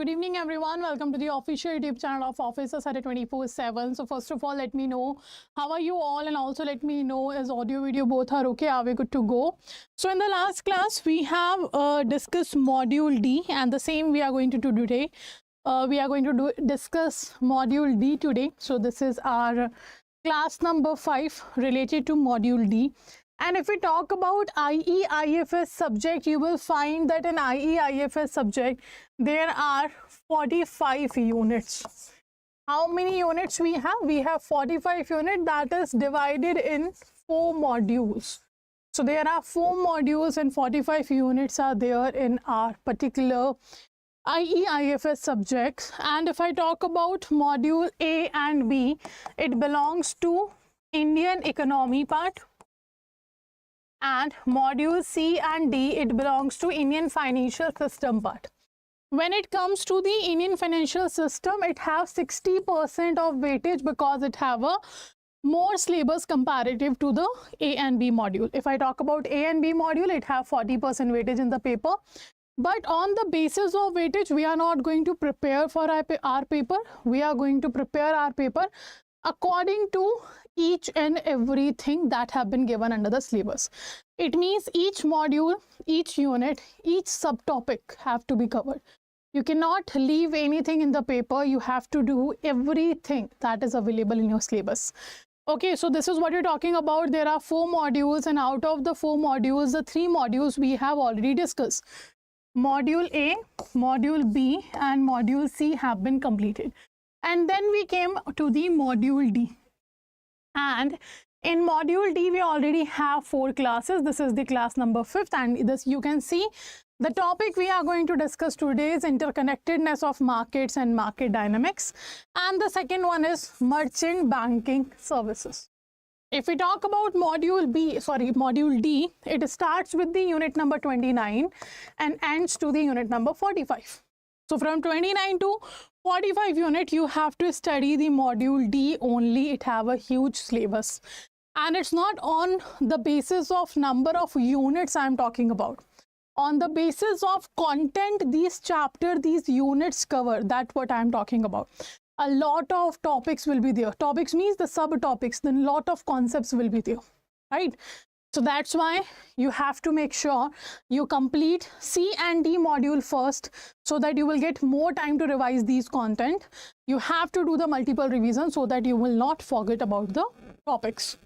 Good evening, everyone. Welcome to the official YouTube channel of Officers at 24/7. So first of all, let me know how are you all, and also let me know is audio video both are okay. Are we good to go? So in the last class, we have discussed module D, and the same we are going to do today. We are going to discuss module D today. So this is our class number 5 related to module D. And if we talk about IE/IFS subject, you will find that in IE/IFS subject, there are 45 units. How many units we have? We have 45 units, that is divided in 4 modules. So there are 4 modules and 45 units are there in our particular IE/IFS subjects. And if I talk about module A and B, it belongs to Indian economy part. And module C and D, it belongs to Indian financial system part. When it comes to the Indian financial system, it has 60% of weightage because it have a more syllabus comparative to the A and B module. If I talk about A and B module, it have 40% weightage in the paper. But on the basis of weightage, we are not going to prepare for our paper. We are going to prepare our paper according to each and everything that have been given under the syllabus. It means each module, each unit, each subtopic have to be covered. You cannot leave anything in the paper. You have to do everything that is available in your syllabus. Okay, so this is what you're talking about. There are 4 modules, and out of the 4 modules, the 3 modules we have already discussed. Module A, Module B, and Module C have been completed. And then we came to the Module D. And in Module D, we already have 4 classes. This is the class number 5th, and this you can see the topic we are going to discuss today is interconnectedness of markets and market dynamics. And the second one is merchant banking services. If we talk about Module D, it starts with the unit number 29 and ends to the unit number 45. So from 29 to 45 unit, you have to study the Module D only. It have a huge syllabus. And it's not on the basis of number of units I'm talking about. On the basis of content, these chapter, these units cover, that's what I'm talking about. A lot of topics will be there. Topics means the subtopics, then lot of concepts will be there, right? So that's why you have to make sure you complete C and D module first, so that you will get more time to revise these content. You have to do the multiple revision so that you will not forget about the topics.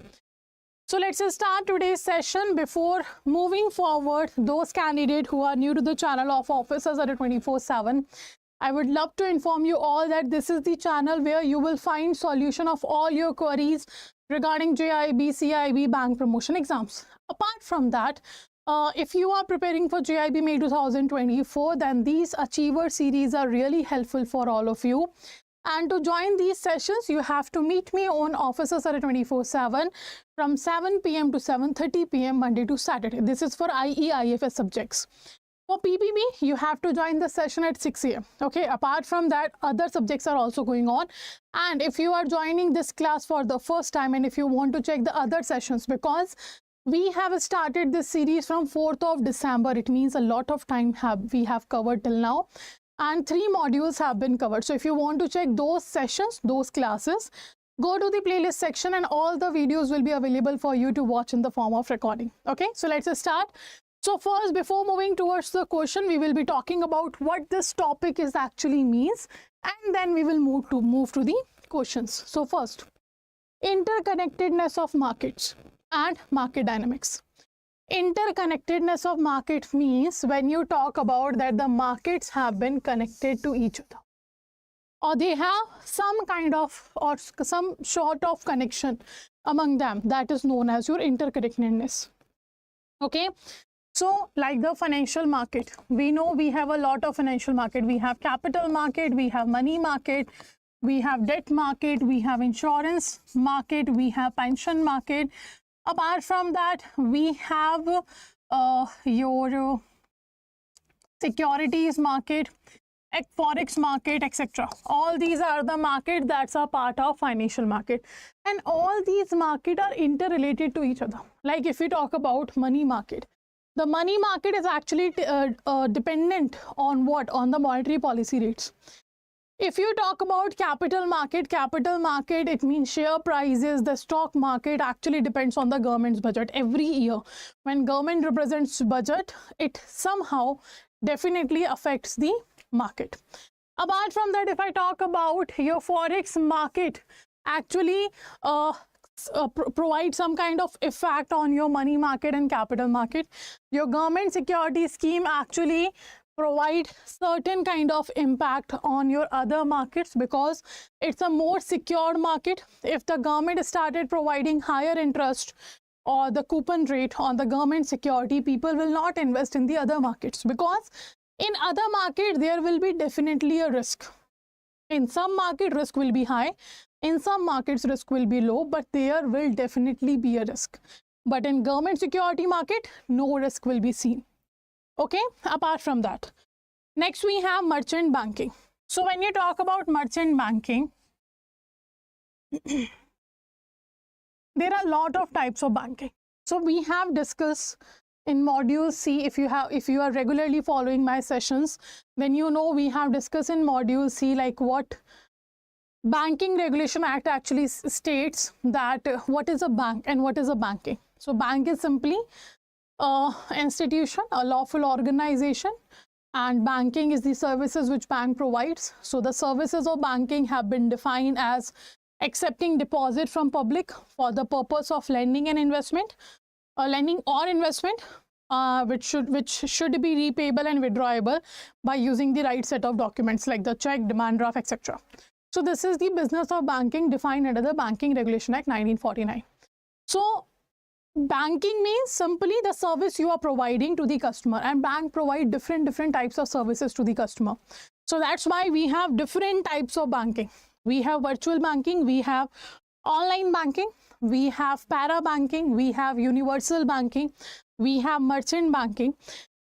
So let's start today's session. Before moving forward, those candidates who are new to the channel of Officers at 24/7, I would love to inform you all that this is the channel where you will find solution of all your queries regarding JAIIB, CIIB, bank promotion exams. Apart from that, if you are preparing for JAIIB May 2024, then these Achiever series are really helpful for all of you. And to join these sessions, you have to meet me on Officers at 24/7 from 7 p.m. to 7:30 p.m. Monday to Saturday. This is for IE/IFS subjects. For PPB, you have to join the session at 6 a.m. Okay, apart from that, other subjects are also going on. And if you are joining this class for the first time, and if you want to check the other sessions, because we have started this series from 4th of December, it means a lot of time we have covered till now. And 3 modules have been covered. So if you want to check those sessions, those classes, go to the playlist section and all the videos will be available for you to watch in the form of recording. Okay, so let's start. So first, before moving towards the question, we will be talking about what this topic is actually means, and then we will move to the questions. So first, interconnectedness of markets and market dynamics. Interconnectedness of market means when you talk about that the markets have been connected to each other, or they have some kind of or some sort of connection among them, that is known as your interconnectedness. Okay. So like the financial market, we know we have a lot of financial market. We have capital market, we have money market, we have debt market, we have insurance market, we have pension market. Apart from that, we have your securities market, forex market, etc. All these are the market that's a part of financial market, and all these market are interrelated to each other. Like if we talk about money market, The money market is actually dependent on what? On the monetary policy rates. If you talk about capital market, it means share prices. The stock market actually depends on the government's budget. Every year, when government represents budget, it somehow definitely affects the market. Apart from that, if I talk about your forex market, actually provide some kind of effect on your money market and capital market. Your government security scheme actually provide certain kind of impact on your other markets because it's a more secured market. If the government started providing higher interest or the coupon rate on the government security, people will not invest in the other markets because in other market there will be definitely a risk. In some market risk will be high, in some markets risk will be low, but there will definitely be a risk. But in government security market, no risk will be seen. Okay, apart from that, next we have merchant banking. So when you talk about merchant banking, there are a lot of types of banking. So we have discussed in module C. If you are regularly following my sessions, then you know we have discussed in module C like what Banking Regulation Act actually states that what is a bank and what is a banking. So bank is simply institution, a lawful organization, and banking is the services which bank provides. So the services of banking have been defined as accepting deposit from public for the purpose of lending and investment, lending or investment, which should be repayable and withdrawable by using the right set of documents like the check, demand draft, etc. So this is the business of banking defined under the Banking Regulation Act 1949. So banking means simply the service you are providing to the customer, and bank provide different types of services to the customer. So that's why we have different types of banking. We have virtual banking, we have online banking, we have para banking, we have universal banking, we have merchant banking,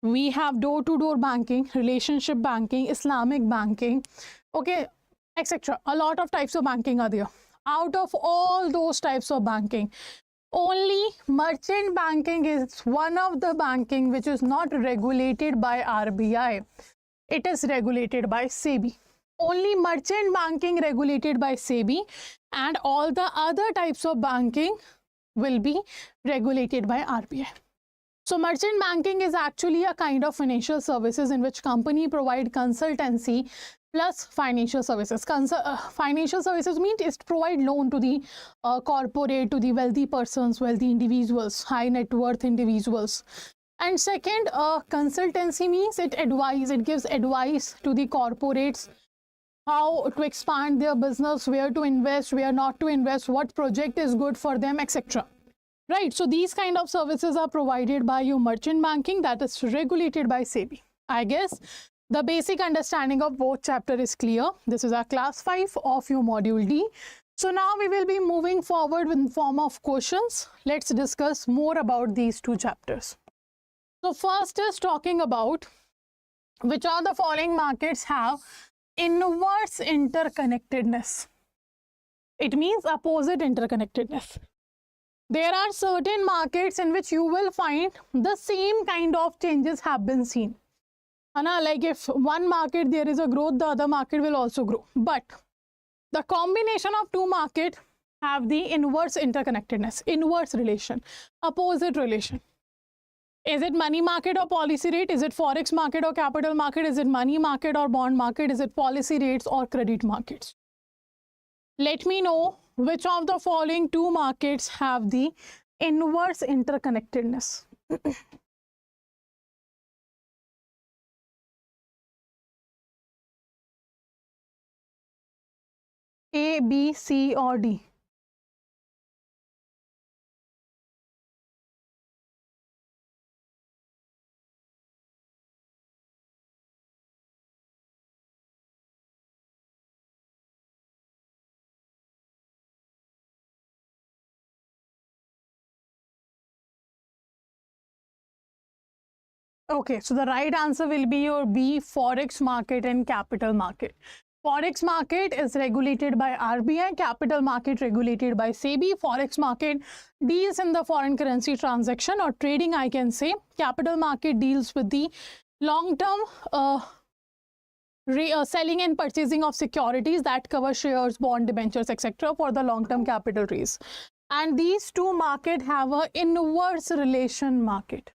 we have door-to-door banking, relationship banking, Islamic banking, okay, etc. A lot of types of banking are there. Out of all those types of banking, only merchant banking is one of the banking which is not regulated by RBI. It is regulated by SEBI. Only merchant banking regulated by SEBI, and all the other types of banking will be regulated by RBI. So merchant banking is actually a kind of financial services in which company provide consultancy plus financial services. Financial services means it provide loan to the corporate, to the wealthy persons, wealthy individuals, high net worth individuals. And second, consultancy means it gives advice to the corporates how to expand their business, where to invest, where not to invest, what project is good for them, etc. Right, so these kind of services are provided by your merchant banking that is regulated by SEBI. I guess the basic understanding of both chapter is clear. This is our class 5 of your module D. So now we will be moving forward in form of questions. Let's discuss more about these two chapters. So first is talking about which of the following markets have inverse interconnectedness. It means opposite interconnectedness. There are certain markets in which you will find the same kind of changes have been seen. Like if one market there is a growth, the other market will also grow. But the combination of two markets have the inverse interconnectedness, inverse relation, opposite relation. Is it money market or policy rate? Is it forex market or capital market? Is it money market or bond market? Is it policy rates or credit markets? Let me know which of the following two markets have the inverse interconnectedness. A, B, C or D? Okay, so the right answer will be your B, forex market and capital market. Forex market is regulated by RBI, capital market regulated by SEBI. Forex market deals in the foreign currency transaction or trading, I can say. Capital market deals with the long-term selling and purchasing of securities that cover shares, bond, debentures, etc. for the long-term capital raise. And these two markets have an inverse relation market.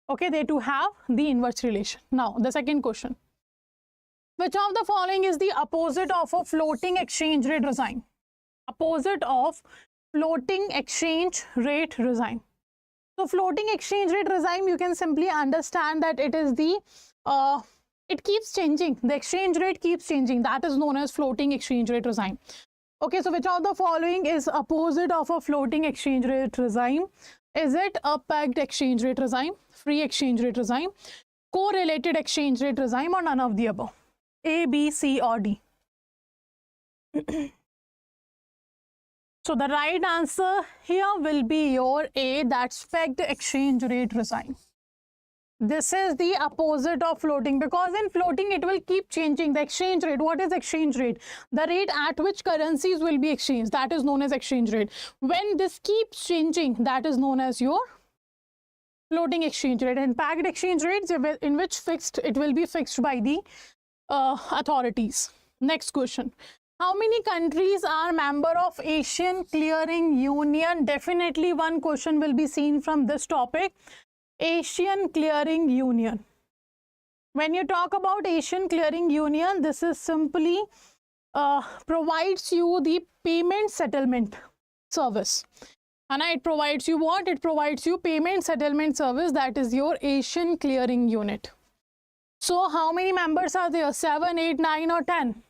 Okay, they two have the inverse relation. Now, the second question. Which of the following is the opposite of a floating exchange rate regime? Opposite of floating exchange rate regime. So, floating exchange rate regime, you can simply understand that it is the, it keeps changing. The exchange rate keeps changing. That is known as floating exchange rate regime. Okay, so which of the following is opposite of a floating exchange rate regime? Is it a pegged exchange rate regime, free exchange rate regime, correlated exchange rate regime, or none of the above? A, B, C, or D? So the right answer here will be your A, that's pegged exchange rate regime. This is the opposite of floating, because in floating it will keep changing. The exchange rate, what is exchange rate? The rate at which currencies will be exchanged, that is known as exchange rate. When this keeps changing, that is known as your floating exchange rate. And pegged exchange rates, in which it will be fixed by the authorities. Next question. How many countries are member of Asian Clearing Union? Definitely one question will be seen from this topic. Asian Clearing Union. When you talk about Asian Clearing Union, this is simply provides you the payment settlement service. And it provides you what? It provides you payment settlement service, that is your Asian Clearing Unit. So how many members are there? 7, 8, 9 or 10?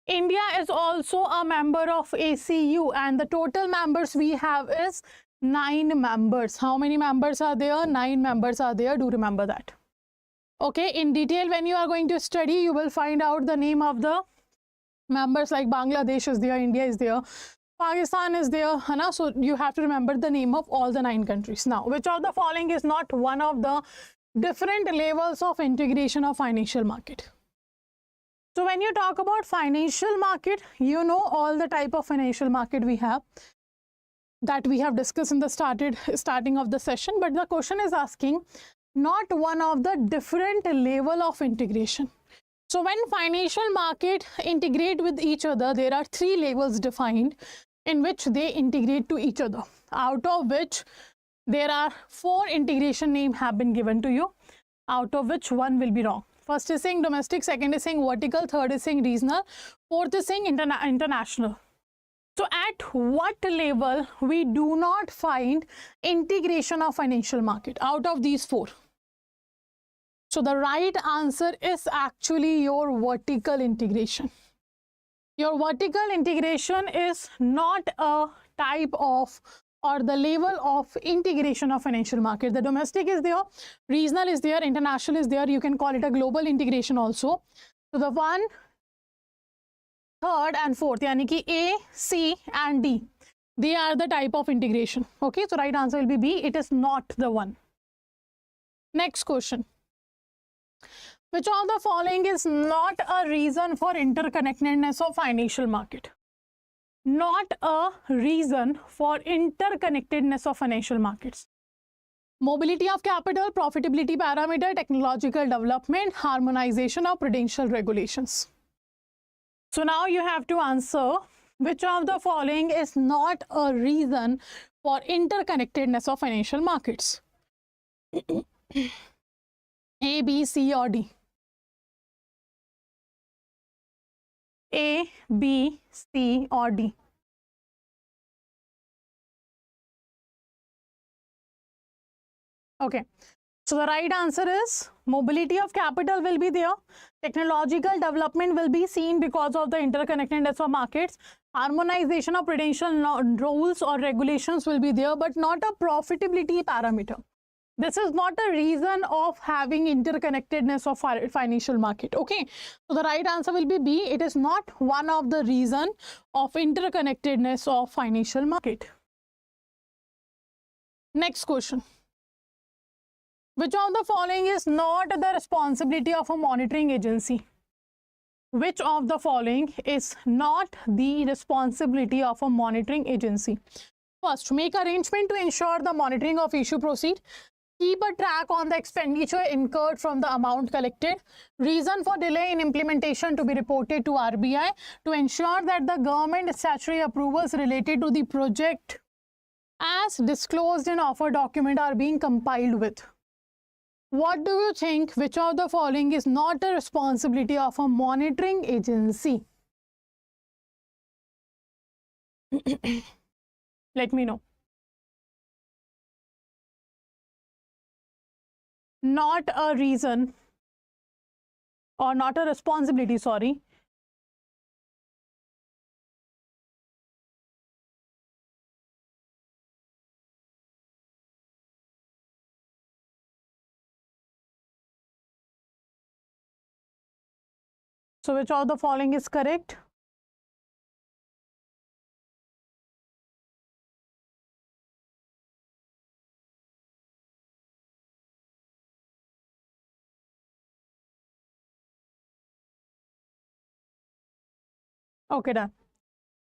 India is also a member of ACU and the total members we have is 9 members. How many members are there? 9 members are there. Do remember that. Okay, in detail when you are going to study, you will find out the name of the members, like Bangladesh is there, India is there, Pakistan is there, Hana? So you have to remember the name of all the 9 countries. Now, which of the following is not one of the different levels of integration of financial market? So when you talk about financial market, you know all the type of financial market we have that we have discussed in the starting of the session, but the question is asking not one of the different level of integration. So when financial market integrate with each other, there are 3 levels defined in which they integrate to each other, out of which there are 4 integration names have been given to you, out of which 1 will be wrong. First is saying domestic, second is saying vertical, third is saying regional, fourth is saying international. So at what level we do not find integration of financial market out of these 4? So the right answer is actually your vertical integration. Your vertical integration is not a type of or the level of integration of financial market. The domestic is there, regional is there, international is there. You can call it a global integration also. So the 1, 3rd and 4th, yani ki A, C and D, they are the type of integration. Okay, so right answer will be B. It is not the one. Next question. Which of the following is not a reason for interconnectedness of financial market? Not a reason for interconnectedness of financial markets. Mobility of capital, profitability parameter, technological development, harmonization of prudential regulations. So now you have to answer which of the following is not a reason for interconnectedness of financial markets. A, B, C or D? A, B, C or D? Okay, so the right answer is mobility of capital will be there, technological development will be seen because of the interconnectedness of markets, harmonization of prudential rules or regulations will be there, but not a profitability parameter. This is not a reason of having interconnectedness of financial market. Okay, so the right answer will be B. It is not one of the reason of interconnectedness of financial market. Next question. Which of the following is not the responsibility of a monitoring agency? which of the following is not the responsibility of a monitoring agency? First, make arrangement to ensure the monitoring of issue proceed. Keep a track on the expenditure incurred from the amount collected. Reason for delay in implementation to be reported to RBI to ensure that the government statutory approvals related to the project as disclosed in offer document are being compiled with. What do you think? Which of the following is not a responsibility of a monitoring agency? Let me know. Not a reason or not a responsibility, sorry. So which of the following is correct? Okay, done.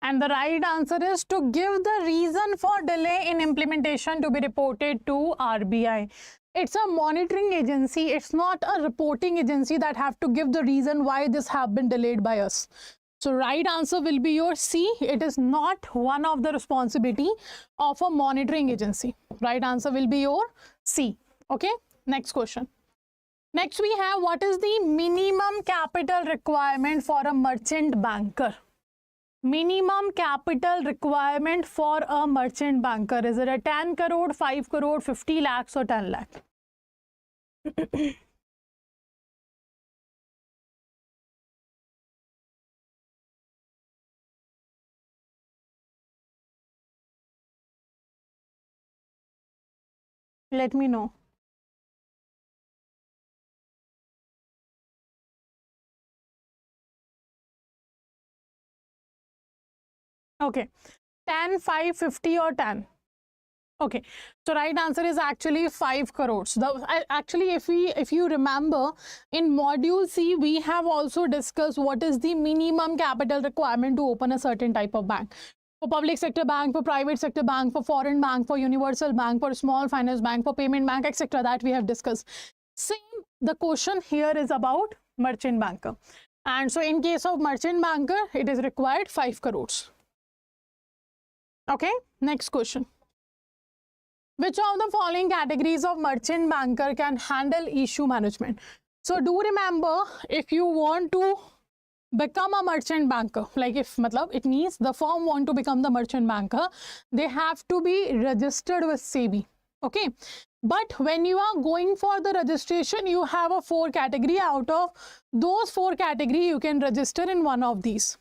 And the right answer is to give the reason for delay in implementation to be reported to RBI. It's a monitoring agency. It's not a reporting agency that have to give the reason why this have been delayed by us. So right answer will be your C. It is not one of the responsibility of a monitoring agency. Right answer will be your C. Okay, next question. Next we have, what is the minimum capital requirement for a merchant banker? Minimum capital requirement for a merchant banker. Is it a 10 crore, 5 crore, 50 lakhs or 10 lakh? Let me know. Okay, 10, 5, 50 or 10. Okay, so right answer is actually 5 crores. Actually, if you remember, in module C, we have also discussed what is the minimum capital requirement to open a certain type of bank. For public sector bank, for private sector bank, for foreign bank, for universal bank, for small finance bank, for payment bank, etc. That we have discussed. Same, the question here is about merchant banker. And so in case of merchant banker, it is required 5 crores. Okay, next question. Which of the following categories of merchant banker can handle issue management? So do remember, if you want to become a merchant banker, like if it means the firm want to become the merchant banker, they have to be registered with SEBI. Okay, but when you are going for the registration, you have a 4 category. Out of those 4 category, you can register in one of these.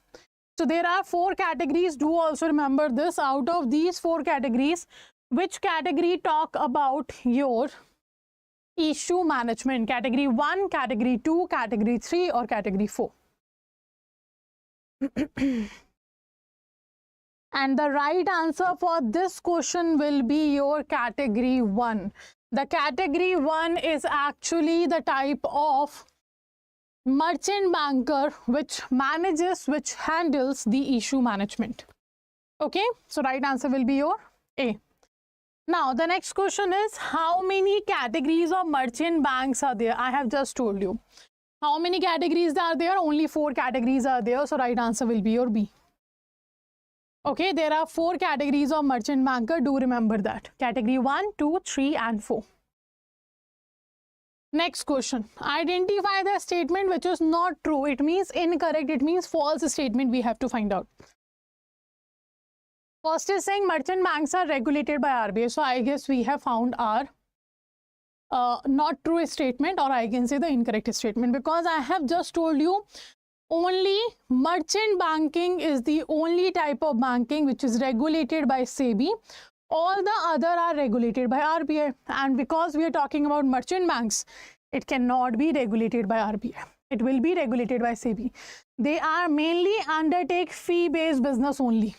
So there are 4 categories. Do also remember this. Out of these 4 categories, which category talk about your issue management? Category 1, category 2, category 3 or category 4? And the right answer for this question will be your category 1. The category 1 is actually the type of merchant banker which handles the issue management. Okay, so right answer will be your A. Now the next question is, how many categories of merchant banks are there? I have just told you. How many categories are there? Only 4 categories are there. So right answer will be your B. Okay, there are 4 categories of merchant banker. Do remember that. Category 1, 2, 3 and 4. Next question. Identify the statement which is not true. It means incorrect. It means false statement we have to find out. First is saying merchant banks are regulated by RBI. So I guess we have found our not true statement, or I can say the incorrect statement, because I have just told you only merchant banking is the only type of banking which is regulated by SEBI. All the other are regulated by RBI, and because we are talking about merchant banks, it cannot be regulated by RBI. It will be regulated by SEBI. They are mainly undertake fee-based business only.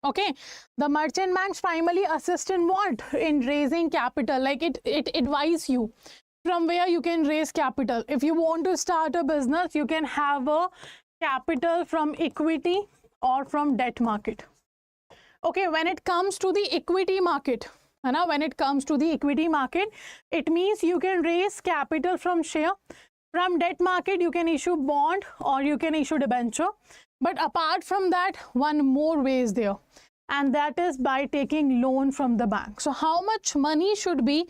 Okay, the merchant banks primarily assist in what? In raising capital. Like it advise you from where you can raise capital. If you want to start a business, you can have a capital from equity or from debt market. Okay, when it comes to the equity market, when it comes to the equity market, it means you can raise capital from share. From debt market, you can issue bond or you can issue debenture. But apart from that, one more way is there, and that is by taking loan from the bank. So how much money should be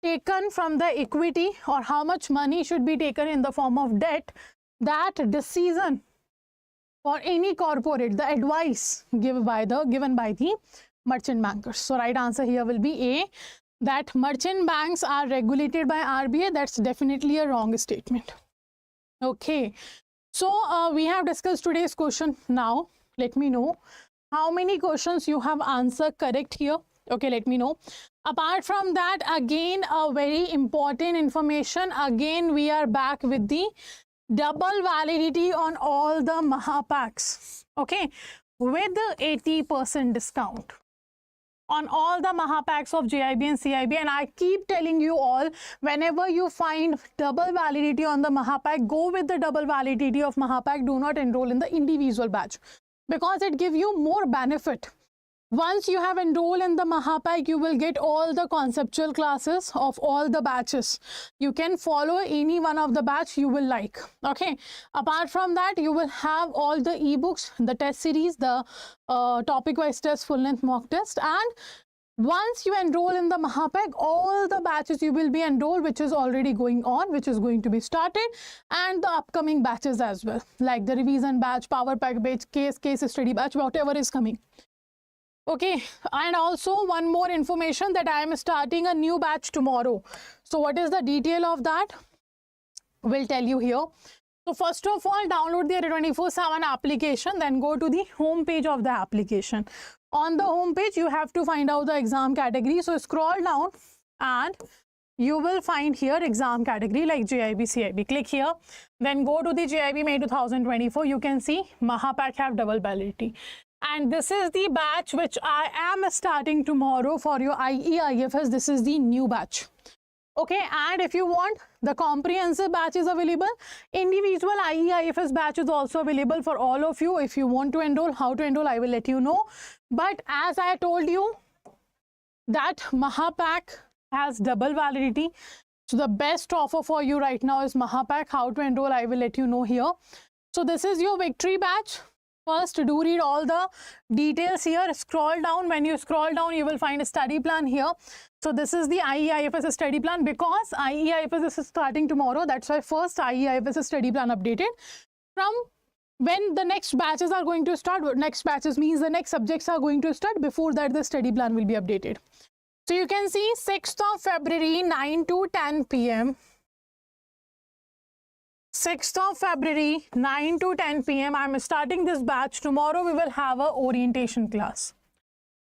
taken from the equity or how much money should be taken in the form of debt, that decision for any corporate, the advice given by the merchant bankers. So right answer here will be A, that merchant banks are regulated by RBI. That's definitely a wrong statement. Okay, so we have discussed today's question. Now let me know how many questions you have answered correct here. Okay, let me know. Apart from that, again a very important information, again we are back with the double validity on all the Mahapacks, okay, with the 80% discount on all the Mahapacks of JAIIB and CIB. And I keep telling you all, whenever you find double validity on the Mahapack, go with the double validity of Mahapack. Do not enroll in the individual batch because it gives you more benefit. Once you have enrolled in the Mahapack, you will get all the conceptual classes of all the batches. You can follow any one of the batch you will like. Okay. Apart from that, you will have all the ebooks, the test series, the topic-wise test, full-length mock test. And once you enroll in the Mahapack, all the batches you will be enrolled, which is already going on, which is going to be started, and the upcoming batches as well, like the revision batch, power pack batch, case study batch, whatever is coming. Okay, and also one more information that I am starting a new batch tomorrow. So what is the detail of that? We'll tell you here. So first of all, download the 24/7 application, then go to the home page of the application. On the home page, you have to find out the exam category. So scroll down and you will find here exam category like JAIIB, CIB. Click here, then go to the JAIIB May 2024. You can see Mahapack have double validity. And this is the batch which I am starting tomorrow for your IE IFS. This is the new batch. Okay, and if you want, the comprehensive batch is available. Individual IE IFS batch is also available for all of you. If you want to enroll, how to enroll, I will let you know. But as I told you, that Mahapack has double validity. So the best offer for you right now is Mahapack. How to enroll, I will let you know here. So this is your victory batch. First, do read all the details here. Scroll down. When you scroll down, you will find a study plan here. So this is the IE/IFS study plan. Because IE/IFS is starting tomorrow, that's why first IE/IFS study plan updated. From when the next batches are going to start, next batches means the next subjects are going to start. Before that, the study plan will be updated. So you can see 6th of February, 9 to 10 p.m. 6th of February, 9 to 10 p.m. I'm starting this batch. Tomorrow we will have a orientation class.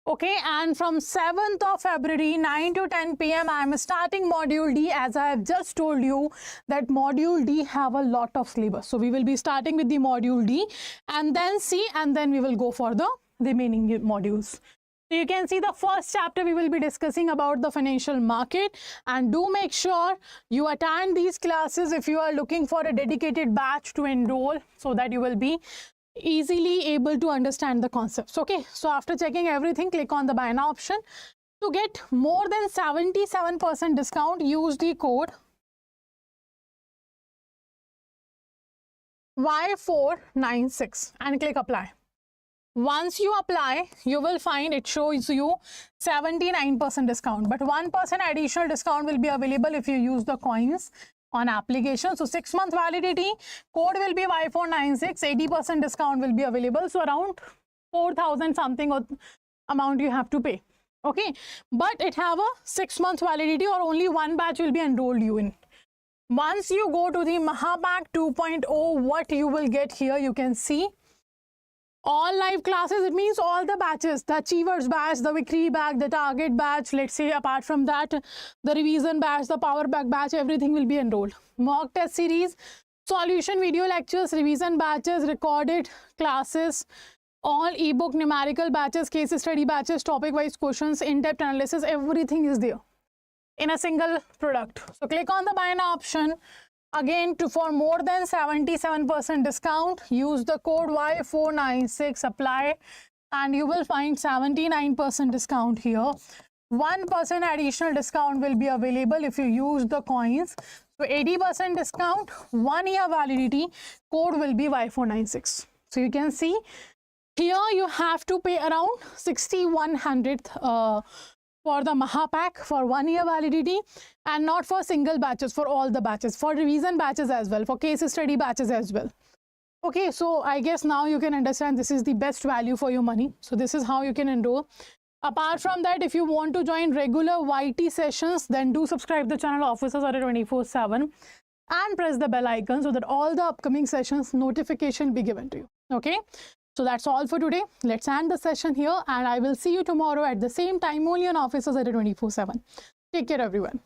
Okay, and from 7th of February, 9 to 10 p.m. I'm starting module D. As I have just told you that module D have a lot of syllabus. So we will be starting with the module D and then C, and then we will go for the remaining modules. So you can see the first chapter we will be discussing about the financial market, and do make sure you attend these classes if you are looking for a dedicated batch to enroll, so that you will be easily able to understand the concepts. Okay, so after checking everything, click on the buy now option. To get more than 77% discount, use the code Y496 and click apply. Once you apply, you will find it shows you 79% discount, but 1% additional discount will be available if you use the coins on application. So 6-month validity, code will be Y496, 80% discount will be available. So around 4,000 something amount you have to pay. Okay, but it have a 6-month validity, or only one batch will be enrolled you in. Once you go to the Mahapack 2.0, what you will get here, you can see all live classes. It means all the batches, the achievers batch, the victory batch, the target batch, let's say apart from that, the revision batch, the power pack batch, everything will be enrolled. Mock test series, solution video lectures, revision batches, recorded classes, all ebook numerical batches, case study batches, topic wise questions, in-depth analysis, everything is there in a single product. So click on the buy now option. Again, for more than 77% discount, use the code Y496, apply, and you will find 79% discount here. 1% additional discount will be available if you use the coins. So 80% discount, 1 year validity, code will be Y496. So you can see here you have to pay around 6,100 for the Mahapack for 1 year validity, and not for single batches, for all the batches, for revision batches as well, for case study batches as well. Okay, so I guess now you can understand this is the best value for your money. So this is how you can enroll. Apart from that, if you want to join regular YT sessions, then do subscribe the channel Officers Adda 24/7 and press the bell icon so that all the upcoming sessions notification be given to you. Okay, so that's all for today. Let's end the session here, and I will see you tomorrow at the same time only on Officers Adda 24/7. Take care, everyone.